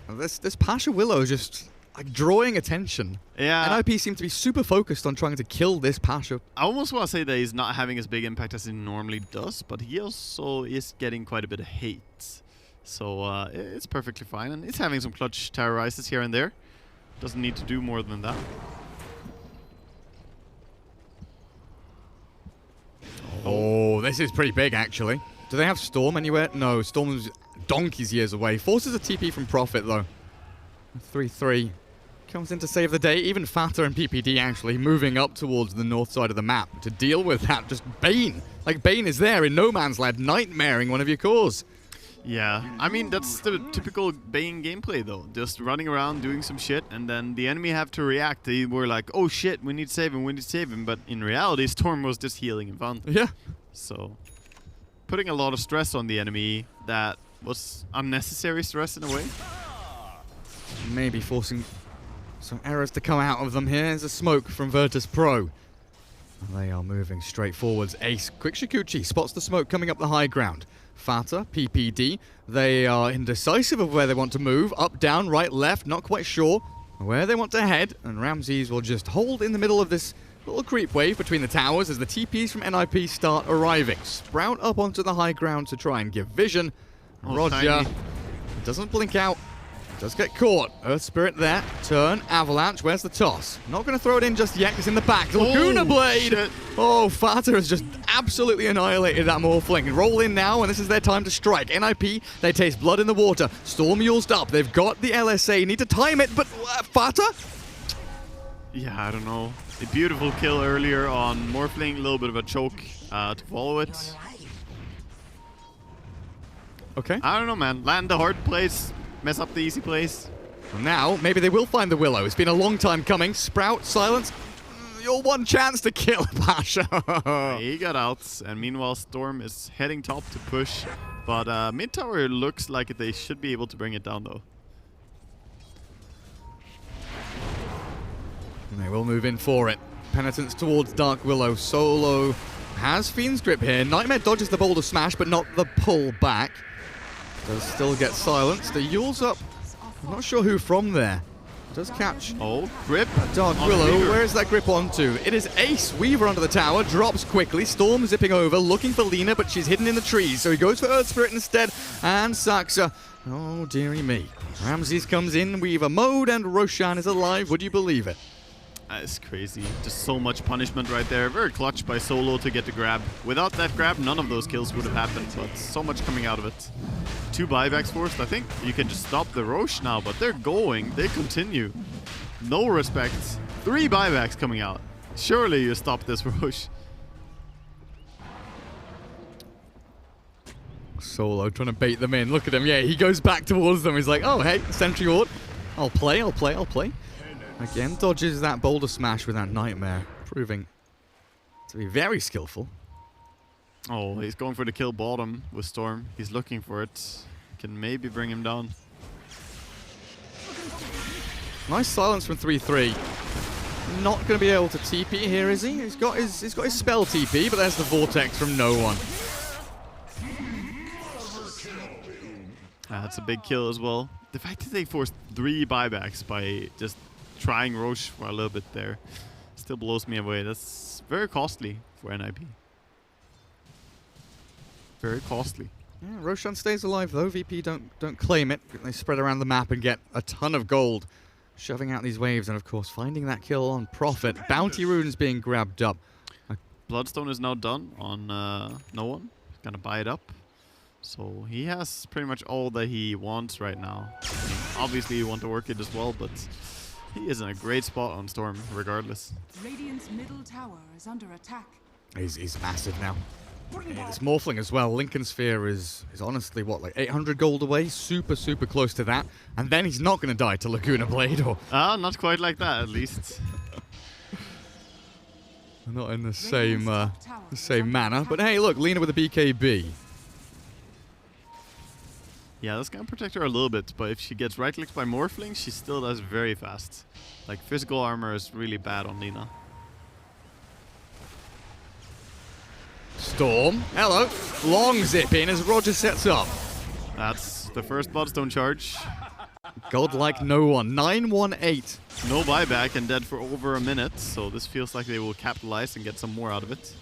This Pasha Willow is just like drawing attention. Yeah. NiP seem to be super focused on trying to kill this Pasha. I almost want to say that he's not having as big impact as he normally does, but he also is getting quite a bit of hate. So it's perfectly fine, and it's having some clutch terrorizes here and there. Doesn't need to do more than that. Oh, this is pretty big, actually. Do they have Storm anywhere? No, Storm's donkey's years away. Forces a TP from Prophet, though. 3-3 comes in to save the day. Even Fata and PPD actually moving up towards the north side of the map to deal with that. Just Bane. Like, Bane is there in no man's land, nightmaring one of your cores. Yeah, I mean, that's the typical Bane gameplay, though. Just running around, doing some shit, and then the enemy have to react. They were like, oh shit, we need to save him, we need to save him. But in reality, Storm was just healing in front. Yeah. So, putting a lot of stress on the enemy that was unnecessary stress in a way. Maybe forcing some errors to come out of them here. There's a smoke from Virtus.Pro. They are moving straight forwards. Ace, quick Shikuchi, spots the smoke coming up the high ground. Fata, PPD, they are indecisive of where they want to move. Up, down, right, left, not quite sure where they want to head. And Ramses will just hold in the middle of this little creep wave between the towers as the TPs from NiP start arriving. Sprout up onto the high ground to try and give vision. Roger doesn't blink out. Does get caught. Earth Spirit there. Turn. Avalanche. Where's the toss? Not going to throw it in just yet. It's in the back. Laguna Blade. Shit. Oh, Fata has just absolutely annihilated that Morphling. Roll in now, and this is their time to strike. NiP, they taste blood in the water. Storm Mule's up. They've got the LSA. Need to time it, but Fata? Yeah, I don't know. A beautiful kill earlier on Morphling. A little bit of a choke to follow it. Okay. I don't know, man. Land the hard plays. Mess up the easy plays. Now, maybe they will find the Willow. It's been a long time coming. Sprout, silence. Your one chance to kill Pasha. He got out, and meanwhile Storm is heading top to push. But mid tower looks like they should be able to bring it down, though. And they will move in for it. Penitence towards Dark Willow. Solo has Fiend's Grip here. Nightmare dodges the Boulder Smash, but not the pull back. Does still get silenced. The Yule's up. I'm not sure who from there. Does catch. Oh, grip. Dark Willow. Where is that grip onto? It is Ace. Weaver under the tower. Drops quickly. Storm zipping over. Looking for Lina, but she's hidden in the trees. So he goes for Earth Spirit instead. And Saxa. Oh, dearie me. Ramses comes in. Weaver mode. And Roshan is alive. Would you believe it? That's crazy. Just so much punishment right there. Very clutch by Solo to get the grab. Without that grab, none of those kills would have happened, but so much coming out of it. 2 buybacks forced. I think you can just stop the Roche now, but they're going. They continue. No respect. 3 buybacks coming out. Surely you stop this Roche. Solo trying to bait them in. Look at him. Yeah, he goes back towards them. He's like, oh, hey, sentry ward. I'll play. Again, dodges that boulder smash with that nightmare, proving to be very skillful. Oh, he's going for the kill bottom with Storm. He's looking for it. Can maybe bring him down. Nice silence from 3-3. Not going to be able to TP here, is he? He's got his spell TP, but there's the vortex from no one. That's a big kill as well. The fact that they forced 3 buybacks by just trying Roche for a little bit there still blows me away. That's very costly for NiP. Very costly. Yeah, Roshan stays alive though. VP don't claim it. They spread around the map and get a ton of gold, shoving out these waves, and of course finding that kill on Prophet. Bounty runes being grabbed up. Bloodstone is now done on no one. He's gonna buy it up. So he has pretty much all that he wants right now. I mean, obviously you want to work it as well, but he is in a great spot on Storm regardless. Radiant's middle tower is under attack. He's massive now. Yeah, this Morphling as well. Lincoln Sphere is honestly, what, like 800 gold away? Super close to that. And then he's not going to die to Laguna Blade, or... Not quite like that, at least. Not in the same manner. But hey, look, Lina with a BKB. Yeah, that's going to protect her a little bit, but if she gets right-clicked by Morphling, she still does very fast. Like, physical armor is really bad on Lina. Storm, hello. Long zip in as Roger sets up. That's the first Bloodstone charge. Godlike no one. 9-1-8. No buyback and dead for over a minute, so this feels like they will capitalize and get some more out of it.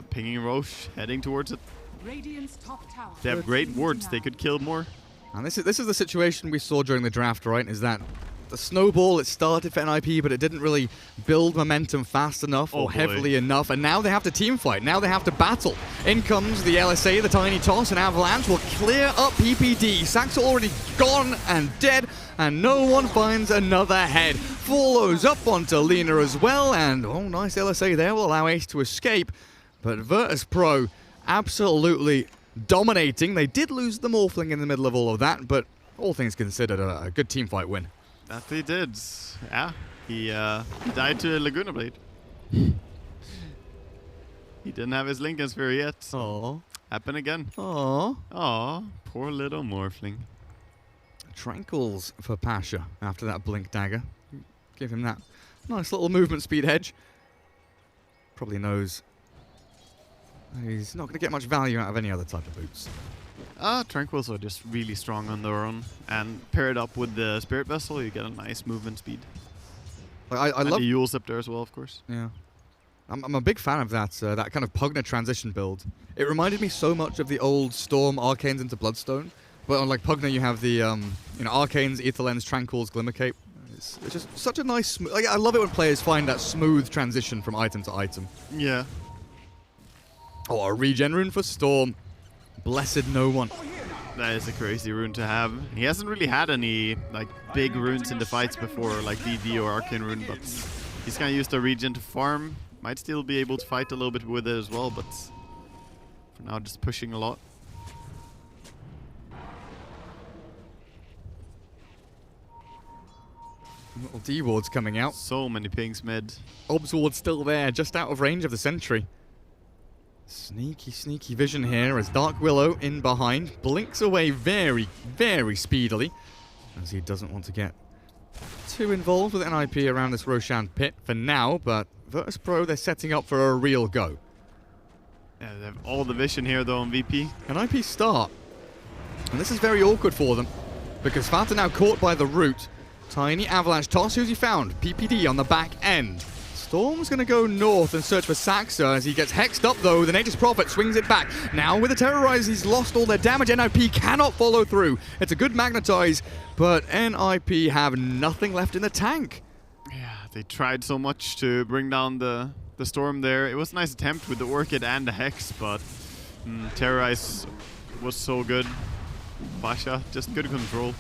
Pinging Roche, heading towards it. Radiant's top tower. They have great wards, they could kill more. And this is the situation we saw during the draft, right? Is that the snowball, it started for NiP, but it didn't really build momentum fast enough or heavily enough. And now they have to team fight. Now they have to battle. In comes the LSA, the tiny toss, and Avalanche will clear up PPD. Sax already gone and dead, and no one finds another head. Follows up onto Lina as well, and oh, nice LSA there will allow Ace to escape. But Virtus.Pro absolutely dominating. They did lose the Morphling in the middle of all of that, but all things considered, a good team fight win. That they did. Yeah, he died to a Laguna Blade. He didn't have his Lincoln Sphere yet. Aww. Happen again. Aww. Aw, poor little Morphling. Tranquils for Pasha after that Blink Dagger. Give him that nice little movement speed hedge. Probably knows he's not going to get much value out of any other type of boots. Tranquils are just really strong on their own, and paired up with the Spirit Vessel, you get a nice movement speed. I love the Yule Scepter as well, of course. Yeah, I'm a big fan of that that kind of Pugna transition build. It reminded me so much of the old Storm Arcanes into Bloodstone, but on like Pugna you have the Arcanes, Aether Lens, Tranquils, Glimmercape. It's just such a nice. Like, I love it when players find that smooth transition from item to item. Yeah. Oh, a regen rune for Storm. Blessed no one. That is a crazy rune to have. He hasn't really had any like big runes in the fights before, like DD or Arcane Rune, but he's gonna use the regen to farm. Might still be able to fight a little bit with it as well, but for now just pushing a lot. Little D wards coming out. So many pings mid. Obs ward still there, just out of range of the sentry. Sneaky vision here as Dark Willow in behind blinks away very speedily, as he doesn't want to get too involved with NiP around this Roshan pit for now, but Virtus.Pro, they're setting up for a real go. Yeah, they have all the vision here though on VP. NiP start, and this is very awkward for them, because Fata now caught by the root. Tiny Avalanche toss, who's he found? PPD on the back end. Storm's going to go north and search for Saxa as he gets hexed up though. The Nature's Prophet swings it back. Now with the Terrorize, he's lost all their damage. NiP cannot follow through. It's a good magnetize, but NiP have nothing left in the tank. Yeah, they tried so much to bring down the Storm there. It was a nice attempt with the Orchid and the Hex, but Terrorize was so good. Pasha, just good control.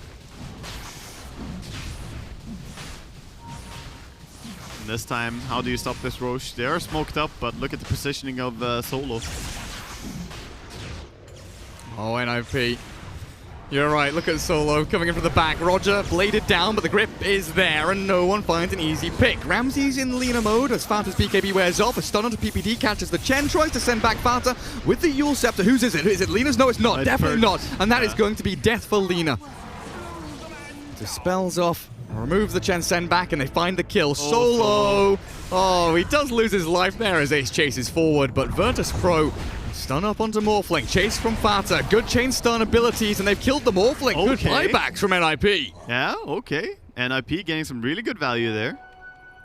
This time, how do you stop this Roche? They are smoked up, but look at the positioning of Solo. Oh, NiP. You're right, look at Solo coming in from the back. Roger bladed down, but the grip is there, and no one finds an easy pick. Ramsey's in Lina mode as Fata's BKB wears off. A stun onto PPD catches the Chen, tries to send back Fata with the Yule Scepter. Whose is it? Is it Lina's? No, it's not. It's Definitely Perk's. not. And that is going to be death for Lina. Dispels off, removes the Chen, send back, and they find the kill. Solo! Oh, he does lose his life there as Ace chases forward, but Virtus.Pro stun up onto Morphling, chase from Fata, good chain stun abilities, and they've killed the Morphling. Good Okay. buybacks from NiP. Yeah, okay. NiP getting some really good value there.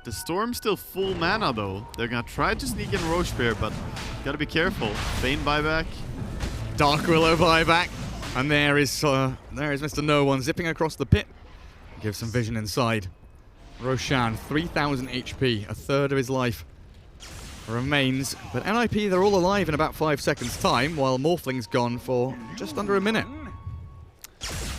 The Storm's still full mana though. They're gonna try to sneak in Roche Spear, but gotta be careful. Bane buyback. Dark Willow buyback, and there is Mr. No One zipping across the pit. Gives some vision inside. Roshan, 3,000 HP, a third of his life remains, but NiP, they're all alive in about 5 seconds time, while Morphling's gone for just under a minute.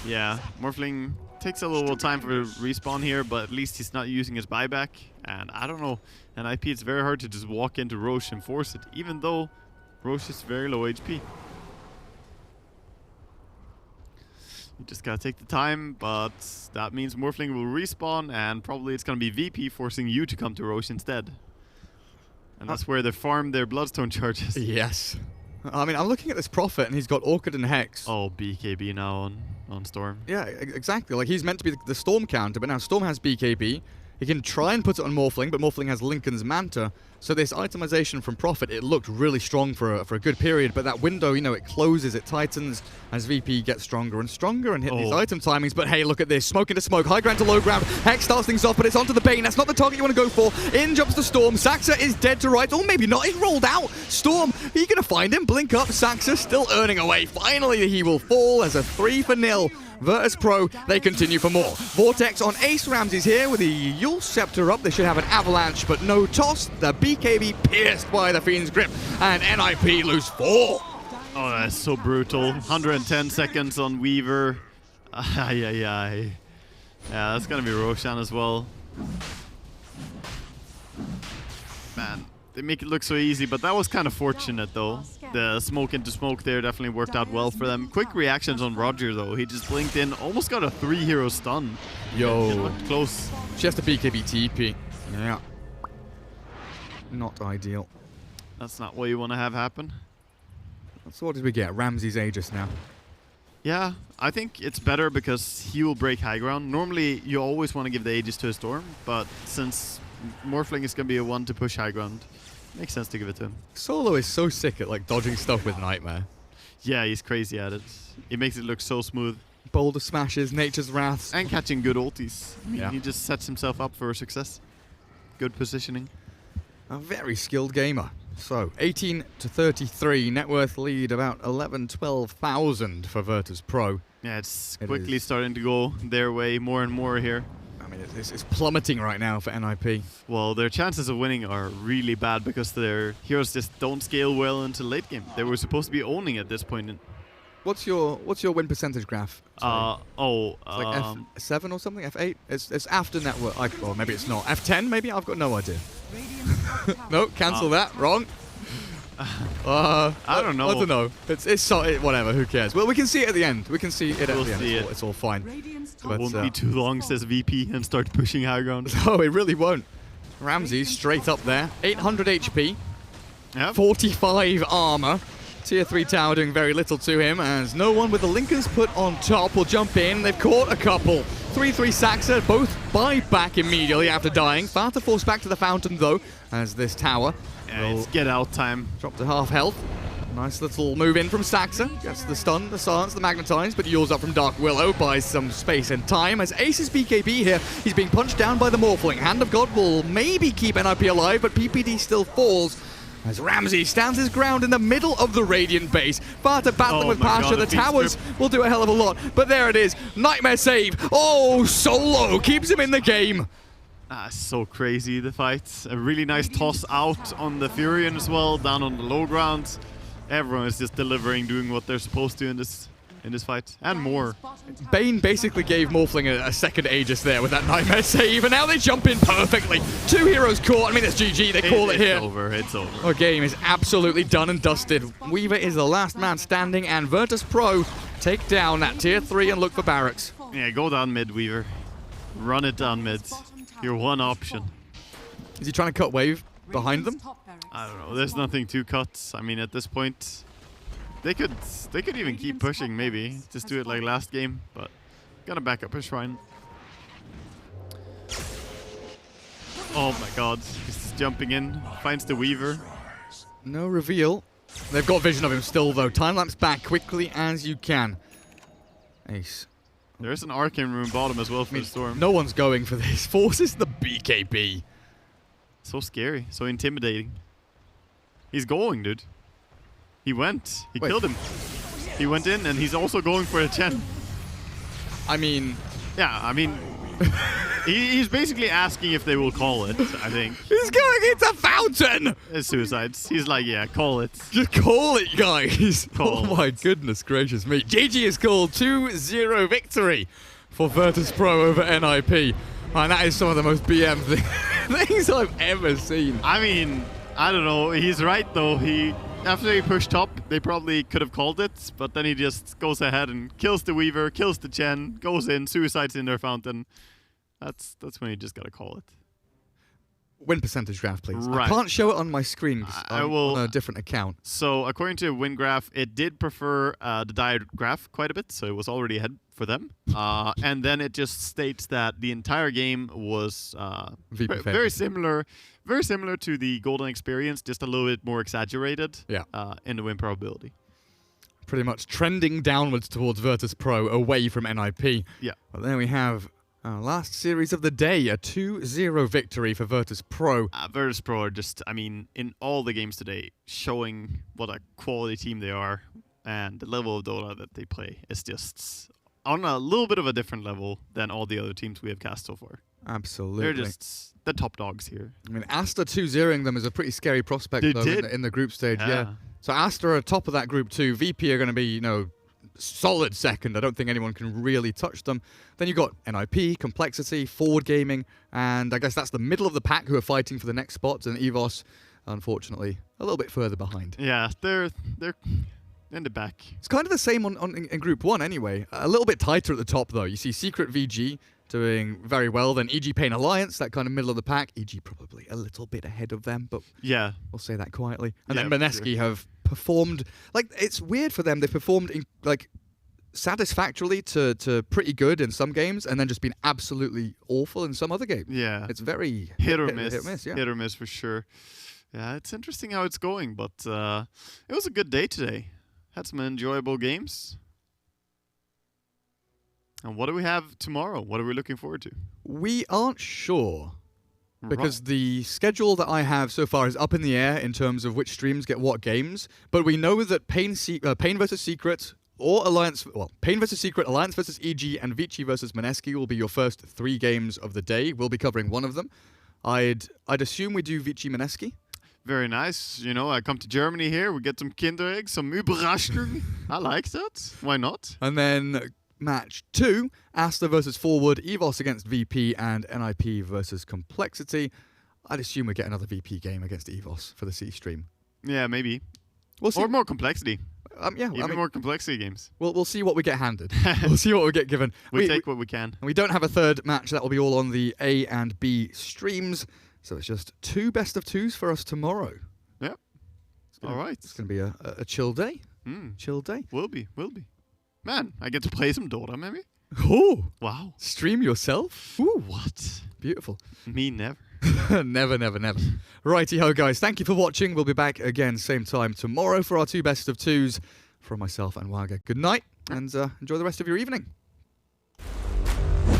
Yeah, Morphling takes a little time for respawn here, but at least he's not using his buyback. And I don't know, NiP, it's very hard to just walk into Roche and force it, even though Roche is very low HP. You just gotta take the time, but that means Morphling will respawn, and probably it's gonna be VP forcing you to come to Roche instead. And that's where they farm their Bloodstone charges. Yes. I mean, I'm looking at this Prophet, and he's got Orchid and Hex. Oh, BKB now on Storm. Yeah, exactly. Like, he's meant to be the Storm counter, but now Storm has BKB. He can try and put it on Morphling, but Morphling has Lincoln's Manta. So this itemization from Prophet, it looked really strong for a good period, but that window, you know, it closes, it tightens as VP gets stronger and stronger and hit these item timings. But hey, look at this. Smoke into smoke, high ground to low ground. Hex starts things off, but it's onto the Bane. That's not the target you want to go for. In jumps the Storm. Saxa is dead to right. Or maybe not. He's rolled out. Storm, are you going to find him? Blink up. Saxa still earning away. Finally, he will fall as a 3-0. Virtus.Pro, they continue for more. Vortex on Ace. Ramsey's here with the Yule Scepter up. They should have an avalanche, but no toss. The BKB pierced by the Fiend's grip, and NiP lose 4. Oh, that's so brutal. 110 seconds on Weaver. Ay, ay, ay. Yeah, that's gonna be Roshan as well. Man, they make it look so easy, but that was kind of fortunate though. The smoke into smoke there definitely worked out well for them. Quick reactions on Roger though. He just blinked in, almost got a 3-hero stun. Yo. It looked close. Just a BKB TP. Yeah. Not ideal. That's not what you want to have happen. So what did we get? Ramsey's Aegis now. Yeah, I think it's better because he will break high ground. Normally, you always want to give the Aegis to a Storm, but since Morphling is going to be a one to push high ground, makes sense to give it to him. Solo is so sick at like dodging stuff with Nightmare. Yeah, he's crazy at it. It makes it look so smooth. Boulder smashes, Nature's Wraths. And catching good ultis. I mean, Yeah. he just sets himself up for success. Good positioning. A very skilled gamer. So, 18 to 33, net worth lead about 12,000 for Virtus.Pro. Yeah, it's It quickly is. starting to go their way more and more here. I mean, it's plummeting right now for NiP. Well, their chances of winning are really bad because their heroes just don't scale well into late game. They were supposed to be owning at this point. What's your win percentage graph? Sorry. It's like F7 or something? F8? It's after network. Or maybe it's not. F10 maybe? I've got no idea. No, cancel that. Wrong. I don't know. I don't know. Whatever. Who cares? Well, we can see it at the end. We can see it We'll at the see end. it. It's all fine. Radiant's But, Won't be too long, says VP, and start pushing high ground. No, it really won't. Ramsey straight up there. 800 HP. Yep. 45 armor. Tier 3 tower doing very little to him as no one with the Linkers put on top will jump in. They've caught a couple. 3-3 Saxa, both buy back immediately after dying. Fata forced back to the fountain though, as this tower Yeah, will it's get out time. drop to half health. Nice little move in from Saxa. Gets the stun, the silence, the magnetize, but Yule's up from Dark Willow, buys some space and time. As Ace's BKB here, he's being punched down by the Morphling. Hand of God will maybe keep NiP alive, but PPD still falls. As Ramsey stands his ground in the middle of the Radiant base. Fata battling Oh with my Pasha. God, The the Fiend towers strip. will do a hell of a lot. But there it is. Nightmare save. Oh, Solo keeps him in the game. So crazy, the fight. A really nice toss out on the Furion as well, down on the low ground. Everyone is just delivering, doing what they're supposed to in this in this fight, and more. Bane basically gave Morphling a second Aegis there with that Nightmare save, and now they jump in perfectly. 2 heroes caught. I mean, it's GG. They call it here. It's over. It's over. Our game is absolutely done and dusted. Weaver is the last man standing, and Virtus.Pro take down that tier 3 and look for barracks. Yeah, go down mid, Weaver. Run it down mid. Your one option. Is he trying to cut wave behind them? I don't know. There's nothing to cut. I mean, at this point, they could even keep pushing. Maybe just do it like last game, but gotta back up a shrine. Oh my God! He's just jumping in. Finds the Weaver. No reveal. They've got vision of him still, though. Time lapse back quickly as you can. Ace. There's an arcane room bottom as well for the storm. No one's going for this. Forces the BKB. So scary. So intimidating. He's going, dude. He went. He killed him. He went in, and he's also going for a Chen. I mean... Yeah, I mean... he's basically asking if they will call it, I think. He's going into Fountain! It's suicides. He's like, yeah, call it. Just call it, guys. Call oh my goodness gracious me. GG is called 2-0 victory for Virtus.Pro over NiP. And that is some of the most BM things I've ever seen. I mean, I don't know. He's right, though. After he pushed top, they probably could have called it, but then he just goes ahead and kills the Weaver, kills the Chen, goes in, suicides in their Fountain. That's when you just gotta call it. Win percentage graph, please. Right. I can't show it on my screen. I will on a different account. So according to win graph, it did prefer the diode graph quite a bit, so it was already ahead for them. And then it just states that the entire game was very similar to the Golden Experience, just a little bit more exaggerated. Yeah. In the win probability. Pretty much trending downwards towards Virtus.Pro, away from NiP. Yeah. But then we have last series of the day, a 2-0 victory for Virtus.Pro. Virtus.Pro are just, I mean, in all the games today, showing what a quality team they are, and the level of Dota that they play is just on a little bit of a different level than all the other teams we have cast so far. Absolutely. They're just the top dogs here. I mean, Asta 2-0ing them is a pretty scary prospect, though, in the group stage. Yeah. So Asta are top of that group too. VP are going to be, you know, solid second. I don't think anyone can really touch them. Then you've got NiP, Complexity, Forward Gaming, and I guess that's the middle of the pack who are fighting for the next spots, and EVOS, unfortunately, a little bit further behind. Yeah, they're in the back. It's kind of the same in Group 1 anyway. A little bit tighter at the top, though. You see Secret VG doing very well, then EG Pain Alliance, that kind of middle of the pack. EG probably a little bit ahead of them, but yeah, we'll say that quietly. And yeah, then Maneski have performed, like, it's weird for them. They've performed like satisfactorily to pretty good in some games, and then just been absolutely awful in some other games. Yeah, it's very hit or miss. Hit or miss, yeah. Hit or miss for sure. Yeah, it's interesting how it's going, but it was a good day today. Had some enjoyable games. And what do we have tomorrow? What are we looking forward to? We aren't sure. Because the schedule that I have so far is up in the air in terms of which streams get what games. But we know that Pain vs. Secret or Alliance... Well, Pain vs. Secret, Alliance vs. EG, and Vici vs. Maneski will be your first 3 games of the day. We'll be covering one of them. I'd assume we do Vici Maneski. Very nice. You know, I come to Germany here. We get some Kinder eggs, some Überraschung. I like that. Why not? And then... Match 2, Asta versus Forward, EVOS against VP, and NiP versus Complexity. I'd assume we get another VP game against EVOS for the C stream. Yeah, maybe. We'll see. Or more Complexity. Yeah, Even more Complexity games. We'll see what we get handed. We'll see what we get given. We take what we can. And we don't have a third match. That will be all on the A and B streams. So it's just 2 best of 2s for us tomorrow. Yeah. All right. It's going to be a chill day. Chill day. Will be. Man, I get to play some Dota, maybe? Oh! Wow. Stream yourself? Ooh, what? Beautiful. Me never. Never. Righty-ho, guys. Thank you for watching. We'll be back again same time tomorrow for our 2 best of 2s from myself and Waga. Good night, and enjoy the rest of your evening.